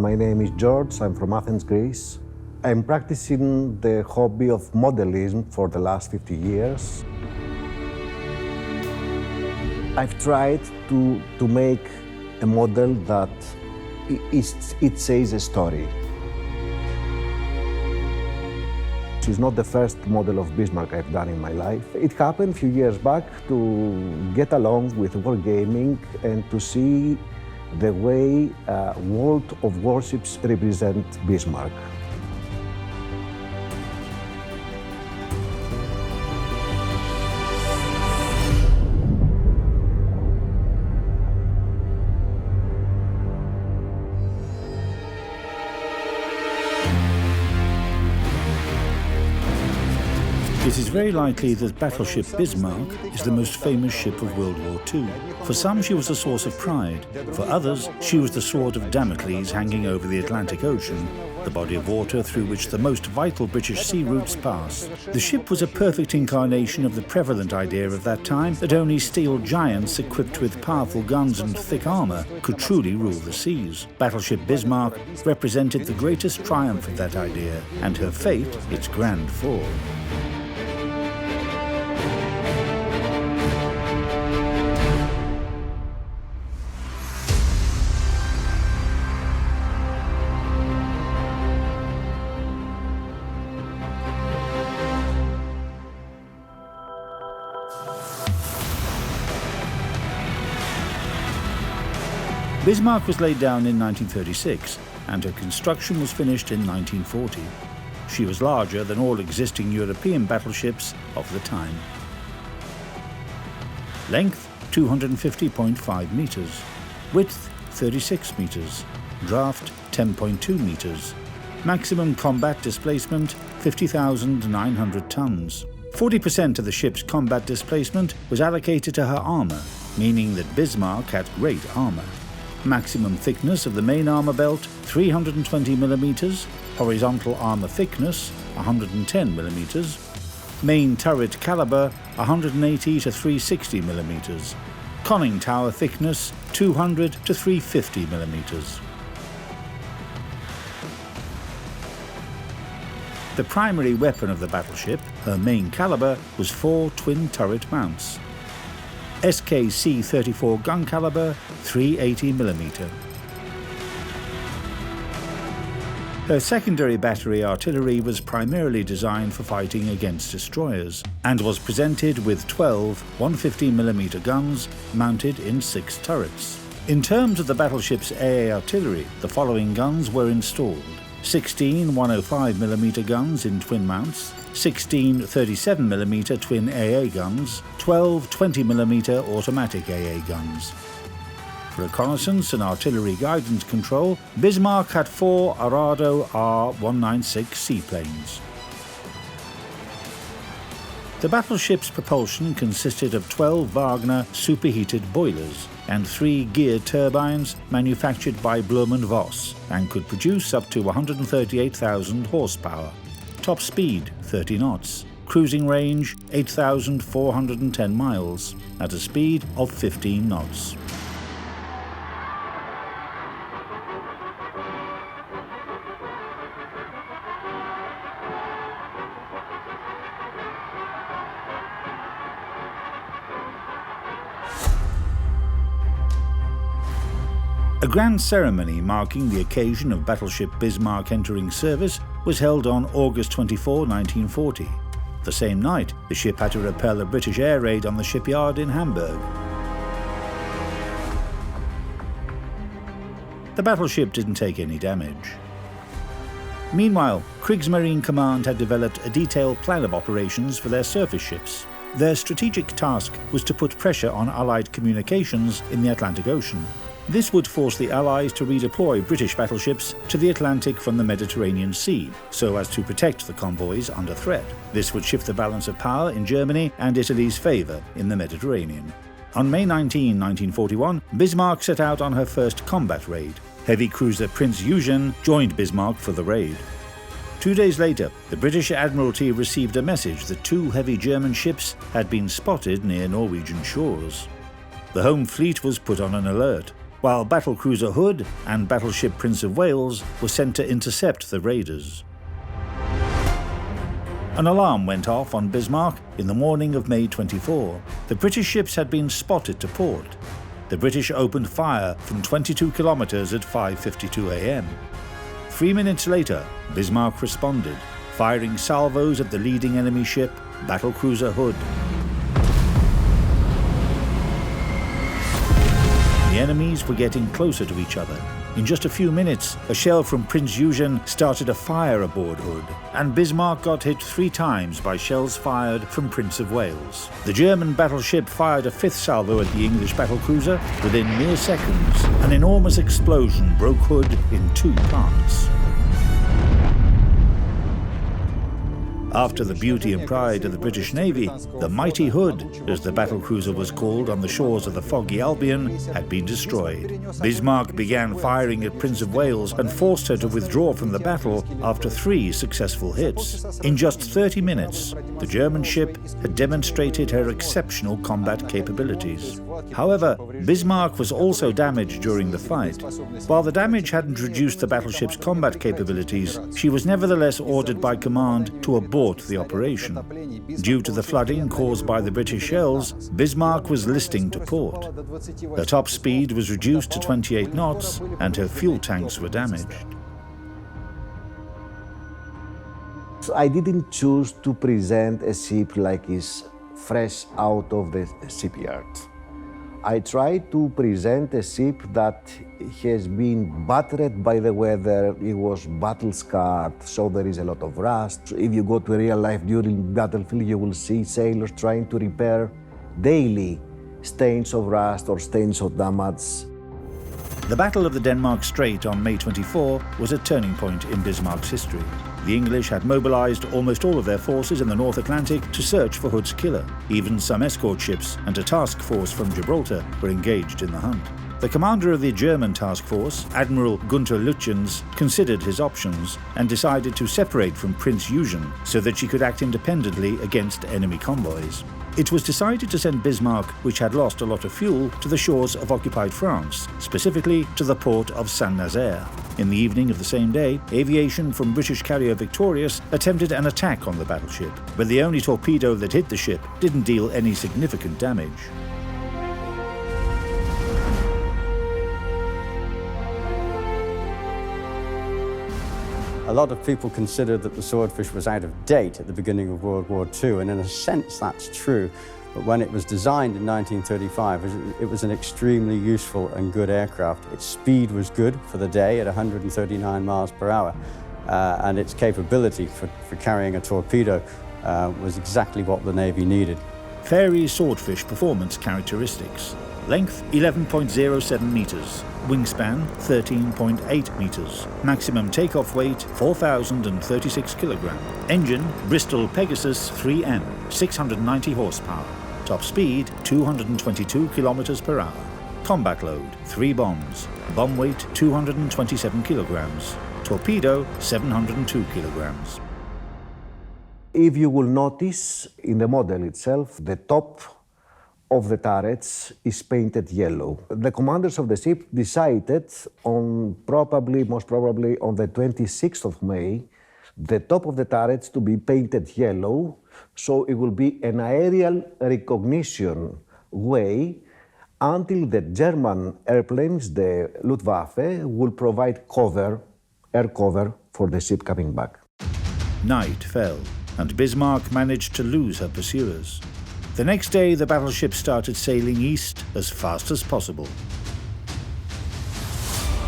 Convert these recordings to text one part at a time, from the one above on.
My name is George, I'm from Athens, Greece. I'm practicing the hobby of modelism for the last 50 years. I've tried to make a model that it says a story. It's not the first model of Bismarck I've done in my life. It happened a few years back to get along with wargaming and to see the way World of Warships represent Bismarck. It is very likely that Battleship Bismarck is the most famous ship of World War II. For some, she was a source of pride. For others, she was the sword of Damocles hanging over the Atlantic Ocean, the body of water through which the most vital British sea routes pass. The ship was a perfect incarnation of the prevalent idea of that time that only steel giants equipped with powerful guns and thick armour could truly rule the seas. Battleship Bismarck represented the greatest triumph of that idea, and her fate its grand fall. Bismarck was laid down in 1936, and her construction was finished in 1940. She was larger than all existing European battleships of the time. Length 250.5 meters, width 36 meters, draft 10.2 meters, maximum combat displacement 50,900 tons. 40% of the ship's combat displacement was allocated to her armour, meaning that Bismarck had great armour. Maximum thickness of the main armour belt 320 millimeters, horizontal armour thickness 110 millimeters, main turret caliber 180 to 360 millimeters, conning tower thickness 200 to 350 millimeters. The primary weapon of the battleship, her main caliber, was 4 twin turret mounts. SKC-34 gun caliber, 380mm. Her secondary battery artillery was primarily designed for fighting against destroyers and was presented with 12 150mm guns mounted in 6 turrets. In terms of the battleship's AA artillery, the following guns were installed: 16 105mm guns in twin mounts, 16 37mm twin AA guns, 12 20mm automatic AA guns. For reconnaissance and artillery guidance control, Bismarck had 4 Arado R-196 seaplanes. The battleship's propulsion consisted of 12 Wagner superheated boilers and 3 geared turbines manufactured by Blohm & Voss and could produce up to 138,000 horsepower. Top speed 30 knots, cruising range 8,410 miles at a speed of 15 knots. A grand ceremony marking the occasion of Battleship Bismarck entering service was held on August 24, 1940. The same night, the ship had to repel a British air raid on the shipyard in Hamburg. The battleship didn't take any damage. Meanwhile, Kriegsmarine Command had developed a detailed plan of operations for their surface ships. Their strategic task was to put pressure on Allied communications in the Atlantic Ocean. This would force the Allies to redeploy British battleships to the Atlantic from the Mediterranean Sea, so as to protect the convoys under threat. This would shift the balance of power in Germany and Italy's favour in the Mediterranean. On May 19, 1941, Bismarck set out on her first combat raid. Heavy cruiser Prince Eugen joined Bismarck for the raid. 2 days later, the British Admiralty received a message that 2 heavy German ships had been spotted near Norwegian shores. The home fleet was put on an alert. while battlecruiser Hood and battleship Prince of Wales were sent to intercept the raiders. An alarm went off on Bismarck in the morning of May 24. The British ships had been spotted to port. The British opened fire from 22 kilometers at 5:52 a.m. 3 minutes later, Bismarck responded, firing salvos at the leading enemy ship, battlecruiser Hood. The enemies were getting closer to each other. In just a few minutes, a shell from Prince Eugen started a fire aboard Hood, and Bismarck got hit 3 times by shells fired from Prince of Wales. The German battleship fired a 5th salvo at the English battlecruiser. Within mere seconds, an enormous explosion broke Hood in 2 parts. After the beauty and pride of the British Navy, the mighty Hood, as the battlecruiser was called on the shores of the foggy Albion, had been destroyed. Bismarck began firing at Prince of Wales and forced her to withdraw from the battle after 3 successful hits. In just 30 minutes, the German ship had demonstrated her exceptional combat capabilities. However, Bismarck was also damaged during the fight. While the damage hadn't reduced the battleship's combat capabilities, she was nevertheless ordered by command to abort the operation. Due to the flooding caused by the British shells, Bismarck was listing to port. Her top speed was reduced to 28 knots and her fuel tanks were damaged. I didn't choose to present a ship like is fresh out of the shipyard. I tried to present a ship that has been battered by the weather. It was battle-scarred, so there is a lot of rust. If you go to real life during battlefield, you will see sailors trying to repair daily stains of rust or stains of damage. The Battle of the Denmark Strait on May 24 was a turning point in Bismarck's history. The English had mobilized almost all of their forces in the North Atlantic to search for Hood's killer. Even some escort ships and a task force from Gibraltar were engaged in the hunt. The commander of the German task force, Admiral Gunther Lütjens, considered his options and decided to separate from Prince Eugen so that she could act independently against enemy convoys. It was decided to send Bismarck, which had lost a lot of fuel, to the shores of occupied France, specifically to the port of Saint-Nazaire. In the evening of the same day, aviation from British carrier Victorious attempted an attack on the battleship, but the only torpedo that hit the ship didn't deal any significant damage. A lot of people considered that the Swordfish was out of date at the beginning of World War II, and in a sense that's true. But when it was designed in 1935, it was an extremely useful and good aircraft. Its speed was good for the day at 139 miles per hour, and its capability for carrying a torpedo was exactly what the Navy needed. Fairey Swordfish performance characteristics. Length 11.07 meters, wingspan 13.8 meters, maximum takeoff weight 4,036 kilograms. Engine Bristol Pegasus 3M, 690 horsepower. Top speed 222 kilometers per hour. Combat load 3 bombs. Bomb weight 227 kilograms. Torpedo 702 kilograms. If you will notice in the model itself, the top of the turrets is painted yellow. The commanders of the ship decided on most probably on the 26th of May, the top of the turrets to be painted yellow, so it will be an aerial recognition way until the German airplanes, the Luftwaffe, will provide air cover for the ship coming back. Night fell, and Bismarck managed to lose her pursuers. The next day, the battleship started sailing east as fast as possible.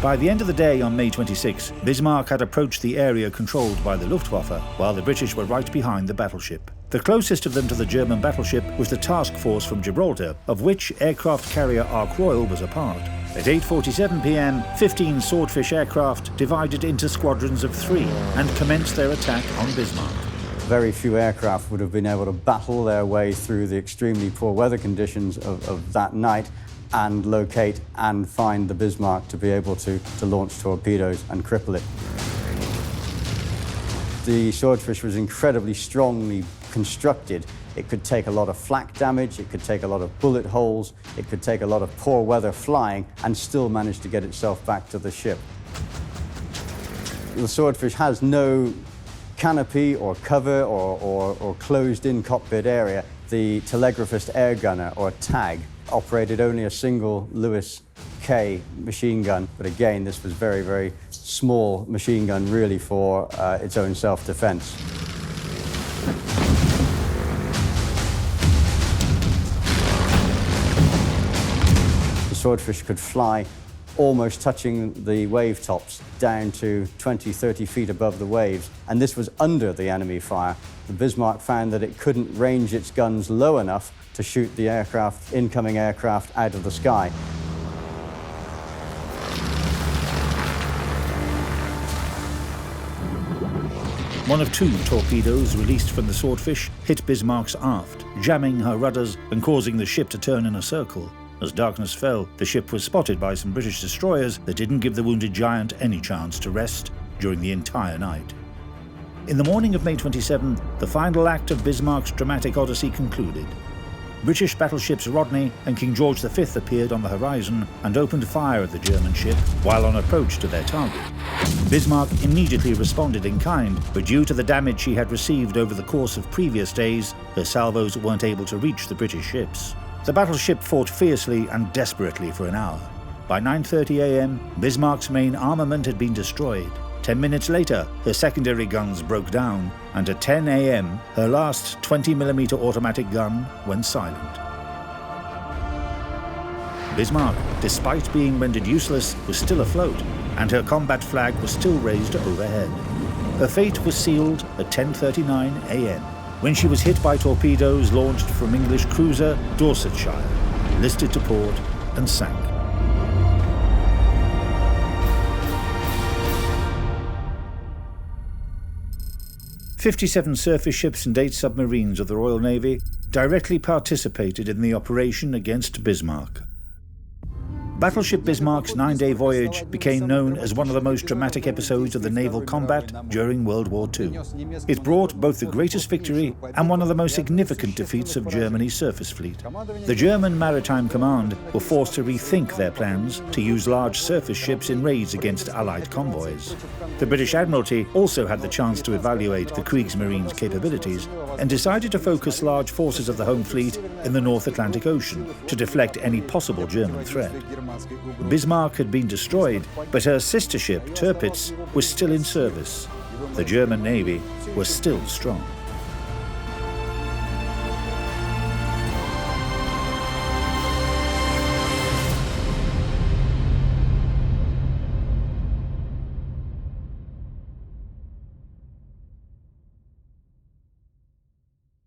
By the end of the day on May 26, Bismarck had approached the area controlled by the Luftwaffe, while the British were right behind the battleship. The closest of them to the German battleship was the task force from Gibraltar, of which aircraft carrier Ark Royal was a part. At 8:47 p.m., 15 Swordfish aircraft divided into squadrons of 3 and commenced their attack on Bismarck. Very few aircraft would have been able to battle their way through the extremely poor weather conditions of that night and locate and find the Bismarck to be able to launch torpedoes and cripple it. The Swordfish was incredibly strongly constructed It could take a lot of flak damage, it could take a lot of bullet holes, it could take a lot of poor weather flying and still manage to get itself back to the ship. The Swordfish has no canopy or cover or closed-in cockpit area. The telegraphist air gunner, or TAG, operated only a single Lewis K machine gun, but again, this was very, very small machine gun really for its own self-defense. The Swordfish could fly almost touching the wave tops down to 20, 30 feet above the waves, and this was under the enemy fire. The Bismarck found that it couldn't range its guns low enough to shoot the aircraft, incoming aircraft, out of the sky. One of two torpedoes released from the Swordfish hit Bismarck's aft, jamming her rudders and causing the ship to turn in a circle. As darkness fell, the ship was spotted by some British destroyers that didn't give the wounded giant any chance to rest during the entire night. In the morning of May 27, the final act of Bismarck's dramatic odyssey concluded. British battleships Rodney and King George V appeared on the horizon and opened fire at the German ship while on approach to their target. Bismarck immediately responded in kind, but due to the damage she had received over the course of previous days, her salvos weren't able to reach the British ships. The battleship fought fiercely and desperately for an hour. By 9:30 a.m., Bismarck's main armament had been destroyed. 10 minutes later, her secondary guns broke down, and at 10 a.m., her last 20mm automatic gun went silent. Bismarck, despite being rendered useless, was still afloat, and her combat flag was still raised overhead. Her fate was sealed at 10:39 a.m. when she was hit by torpedoes launched from English cruiser Dorsetshire, listed to port and sank. "57 surface ships and 8 submarines of the Royal Navy directly participated in the operation against Bismarck. Battleship Bismarck's 9-day voyage became known as one of the most dramatic episodes of the naval combat during World War II. It brought both the greatest victory and one of the most significant defeats of Germany's surface fleet. The German Maritime Command were forced to rethink their plans to use large surface ships in raids against Allied convoys. The British Admiralty also had the chance to evaluate the Kriegsmarine's capabilities and decided to focus large forces of the home fleet in the North Atlantic Ocean to deflect any possible German threat. Bismarck had been destroyed, but her sister ship, Tirpitz, was still in service. The German Navy was still strong.